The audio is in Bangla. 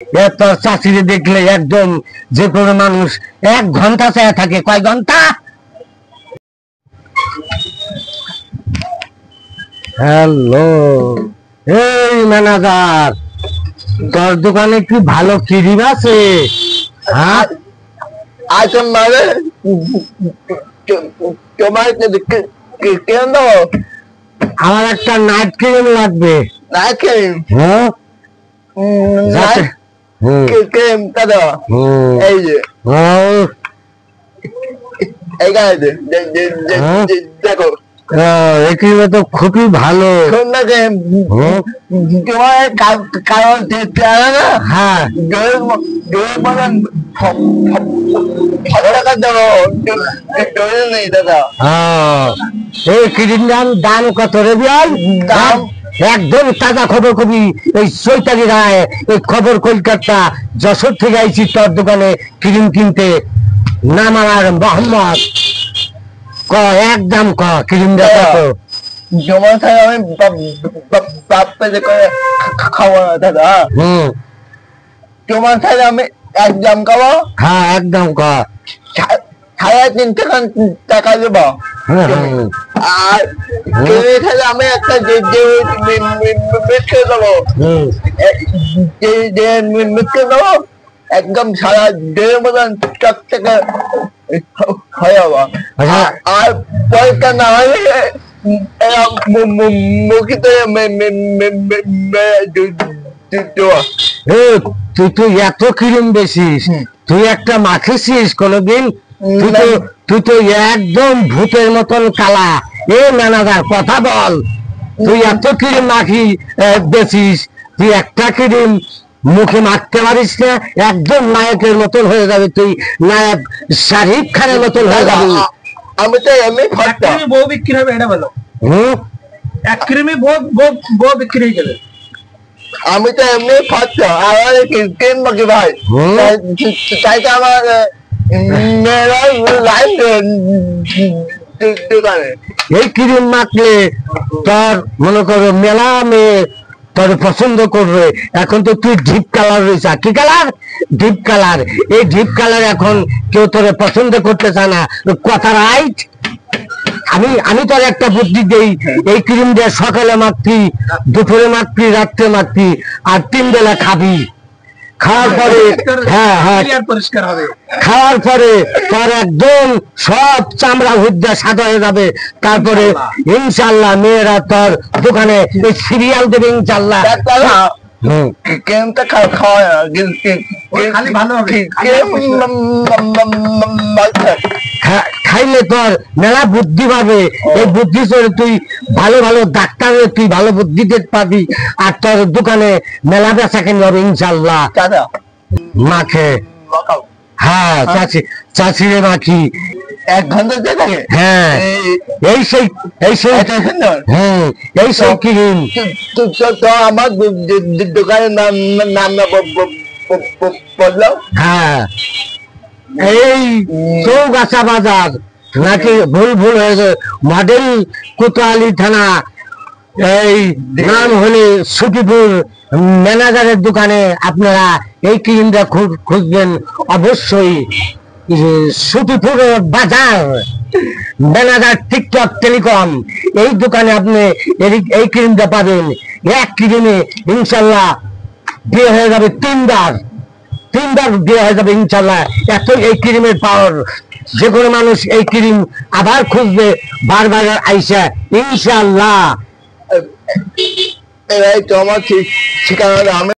তোর চাষিরে দেখলে একদম যে কোনো মানুষ 1 ঘন্টা চায় থাকে। কয় ঘন্টা? হ্যালো, এই ম্যানেজার, তোর দোকানে কি ভালো ক্রিম আছে? হ্যাঁ আচ্ছা মানে তোমার কেন দাও? আমার একটা নাইট ক্রিম লাগবে। Night cream? হ্যাঁ ক্রিম দাদা এই যে এইখানে দেখো এই ক্রিমে তো খুবই ভালো। তোমার কারণ না হ্যাঁ টাকা দেবো নেই দাদা। এই ক্রিম দাম কত রে বিয়াল? দাম একদম তাজা খবর কবি। এই চৈতালি রায় এই খবর কলকাতা যশোর থেকে আইছি তোর দোকানে ক্রিম কিনতে। নাম আমার মোহাম্মদ। ক একদম ক ক্রিম কত? জমা থাকে আমি বাপ পেলে করে খাবো না দাদা। জমা থাকে আমি একদম খাবো। হ্যাঁ একদম ক। 3.5 টাকা দেবো। আর খেলে আমি একটা মিটকে দেবো। মিটকে দেবো একদম সারা দেড় মতন চক থেকে হয়ে যাবো। আর পয়সা না হলে মুখিতে তুই তো এত ক্রিম বেশিস, তুই একটা মাখিস কোনদিন? তুই তো একদম ভূতের মতন কালা। এ ম্যানেজার কথা বল, তুই এত ক্রিম মাখি বেশিস, তুই একটা ক্রিম মুখে মাখতে পারিস না? একদম নায়কের মতন হয়ে যাবে তুই, নায়ক শাহরুখ খানের মতন হয়ে যাবে। আমি তো এমনি বউ বিক্রি হবে এটা বলো। এক ক্রিমে বউ বিক্রি হয়ে গেলে আমি তো এমনি ফাটটা আর ক্রিম মাখি ভাই। তাই তো আমার এই ক্রিম মাখলে তোর মনে করো মেলা মেয়ে তোর পছন্দ করবে। এখন তো তুই ডিপ কালার রয়েছে। কি কালার? Deep colour. এই ডিপ কালার এখন কেউ তোরে পছন্দ করতে চায় না। কথা রাইট? আমি তোর একটা বুদ্ধি দেই, এই ক্রিম দিয়ে সকালে মাখবি, দুপুরে মাখবি, রাত্রে মাখবি, আর 3 বেলা খাবি। খাওয়ার পরে পরিষ্কার হবে। খাওয়ার পরে তোর একদম সব চামড়া হুদ্দা সাদা হয়ে যাবে। তারপরে ইনশাল্লাহ মেয়েরা তোর দোকানে সিরিয়াল দেবে ইনশাল্লাহ। ক্রিমটা খাওয়া খালি ভালো হবে। খাইলে তোর মেলা বুদ্ধি পাবে। এই বুদ্ধি করে তুই ভালো ভালো ডাক্তারে তুই ভালো বুদ্ধি দিতে পাবি। আর তোর দোকানে মেলা বেচা কিনে হবে ইনশাল্লাহ। মাখে হ্যাঁ চাষিরে মাখি 1 ঘন্টা থাকে। হ্যাঁ এই সেই হ্যাঁ এই সেই ক্রিম। তো আমার দোকানের নাম না বললো? হ্যাঁ এই চৌগাছা বাজার নাকি ভুল হয়েছে, মডেল কোতোয়ালি থানা। এই নাম হলে সুকিপুর ম্যানেজারের দোকানে আপনারা এই ক্রিমটা খুঁজবেন অবশ্যই। সুকিপুর বাজার ম্যানেজার টিকটক টেলিকম, এই দোকানে আপনি এই ক্রিমটা পাবেন। এক ক্রিমে ইনশাল্লাহ বিয়ে হয়ে যাবে 3 বার বিয়ে হয়ে যাবে ইনশাল্লাহ। এত এই ক্রিমের পাওয়ার। যে কোনো মানুষ এই ক্রিম আবার খুঁজবে বারবার আইসা ইনশাল্লাহ। এই তো আমার ঠিকানা।